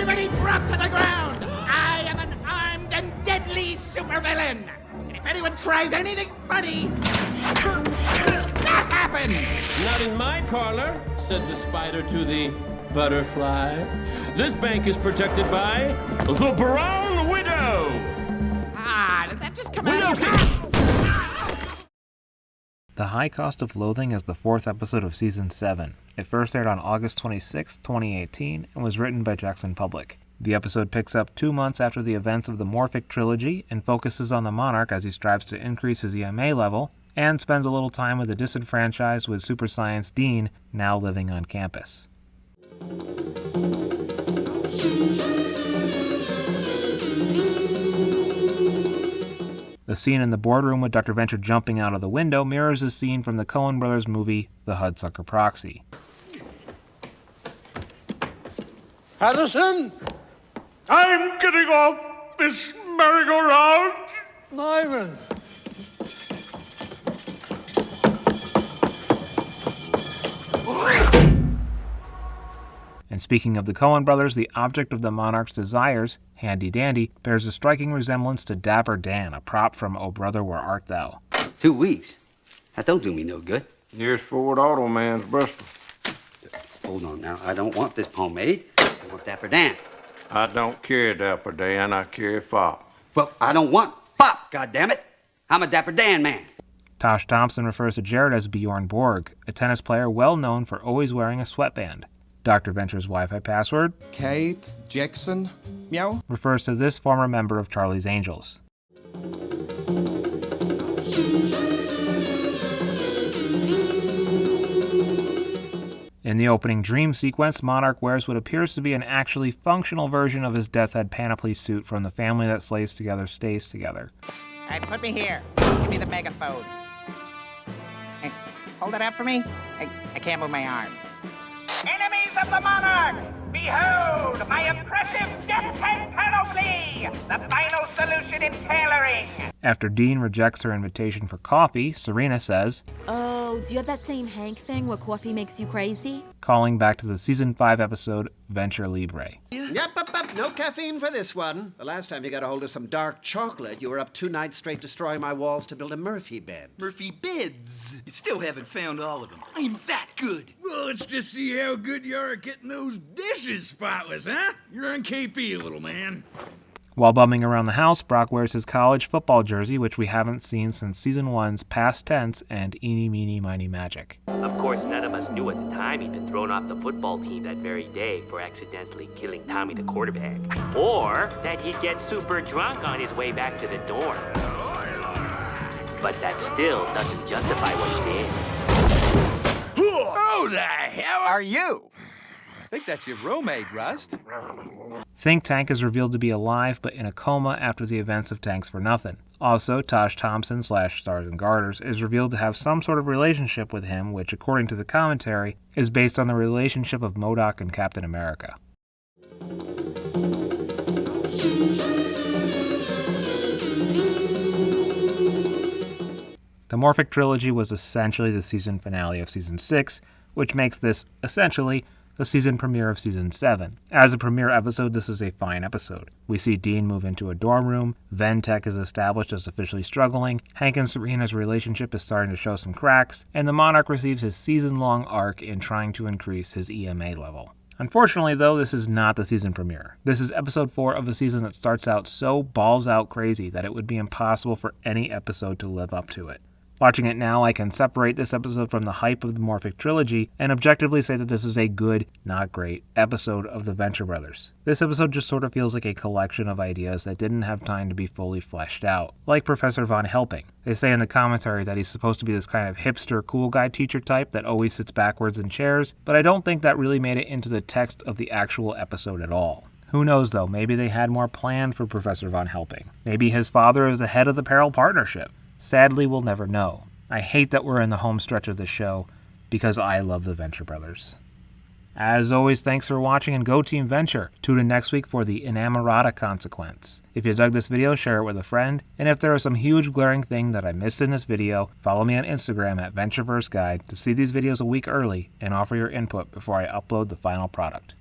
Everybody drop to the ground! I am an armed and deadly supervillain! And if anyone tries anything funny, that happens! Not in my parlor, said the spider to the butterfly. This bank is protected by the Brown Widow! Did that just come out of your mouth? The High Cost of Loathing is the fourth episode of Season 7. It first aired on August 26, 2018, and was written by Jackson Public. The episode picks up 2 months after the events of the Morphic trilogy and focuses on the Monarch as he strives to increase his EMA level, and spends a little time with the disenfranchised with super science Dean, now living on campus. The scene in the boardroom with Dr. Venture jumping out of the window mirrors a scene from the Coen brothers movie, The Hudsucker Proxy. Addison, I'm getting off this merry-go-round. Myron. And speaking of the Coen brothers, the object of the Monarch's desires, Handy Dandy, bears a striking resemblance to Dapper Dan, a prop from Oh Brother, Where Art Thou? 2 weeks? That don't do me no good. Here's Ford Auto Man's Bristol. Hold on now. I don't want this pomade. I want Dapper Dan. I don't carry Dapper Dan, I carry Fop. Well, I don't want Fop, goddammit. I'm a Dapper Dan man. Tosh Thompson refers to Jared as Bjorn Borg, a tennis player well known for always wearing a sweatband. Dr. Venture's Wi-Fi password, Kate Jackson. Meow. refers to this former member of Charlie's Angels. In the opening dream sequence, Monarch wears what appears to be an actually functional version of his Death Head panoply suit from The Family That Slays Together Stays Together. Hey, put me here. Give me the megaphone. Hey, hold it up for me. I can't move my arm. Enemies of the Monarch! Behold my impressive Death's Head panoply! The final solution in tailoring! After Dean rejects her invitation for coffee, Serena says, Oh, do you have that same Hank thing where coffee makes you crazy? calling back to the Season 5 episode, Venture Libre. Yep, no caffeine for this one. The last time you got a hold of some dark chocolate, you were up 2 nights straight destroying my walls to build a Murphy bed. Murphy beds. You still haven't found all of them. I'm that good. Well, let's just see how good you are at getting those dishes spotless, huh? You're on KP, little man. While bumming around the house, Brock wears his college football jersey, which we haven't seen since Season 1's Past Tense and Eeny, Meeny, Miny, Magic. Of course, none of us knew at the time he'd been thrown off the football team that very day for accidentally killing Tommy the quarterback. Or that he'd get super drunk on his way back to the dorm. But that still doesn't justify what he did. Who the hell are you? I think that's your roommate, Rust. Think Tank is revealed to be alive but in a coma after the events of Tanks for Nothing. Also, Tosh Thompson / Stars and Garters is revealed to have some sort of relationship with him, which, according to the commentary, is based on the relationship of MODOK and Captain America. The Morphic trilogy was essentially the season finale of Season 6, which makes this, essentially, the season premiere of Season 7. As a premiere episode, this is a fine episode. We see Dean move into a dorm room, Ventech is established as officially struggling, Hank and Serena's relationship is starting to show some cracks, and the Monarch receives his season-long arc in trying to increase his EMA level. Unfortunately, though, this is not the season premiere. This is episode 4 of a season that starts out so balls-out crazy that it would be impossible for any episode to live up to it. Watching it now, I can separate this episode from the hype of the Morphic trilogy and objectively say that this is a good, not great, episode of the Venture Brothers. This episode just sort of feels like a collection of ideas that didn't have time to be fully fleshed out, like Professor Von Helping. They say in the commentary that he's supposed to be this kind of hipster cool guy teacher type that always sits backwards in chairs, but I don't think that really made it into the text of the actual episode at all. Who knows though, maybe they had more planned for Professor Von Helping. Maybe his father is the head of the Peril Partnership. Sadly, we'll never know. I hate that we're in the home stretch of this show, because I love the Venture Brothers. As always, thanks for watching and go Team Venture. Tune in next week for the Inamorata consequence. If you dug this video, share it with a friend, and if there is some huge glaring thing that I missed in this video, follow me on Instagram at Ventureverse Guide to see these videos a week early and offer your input before I upload the final product.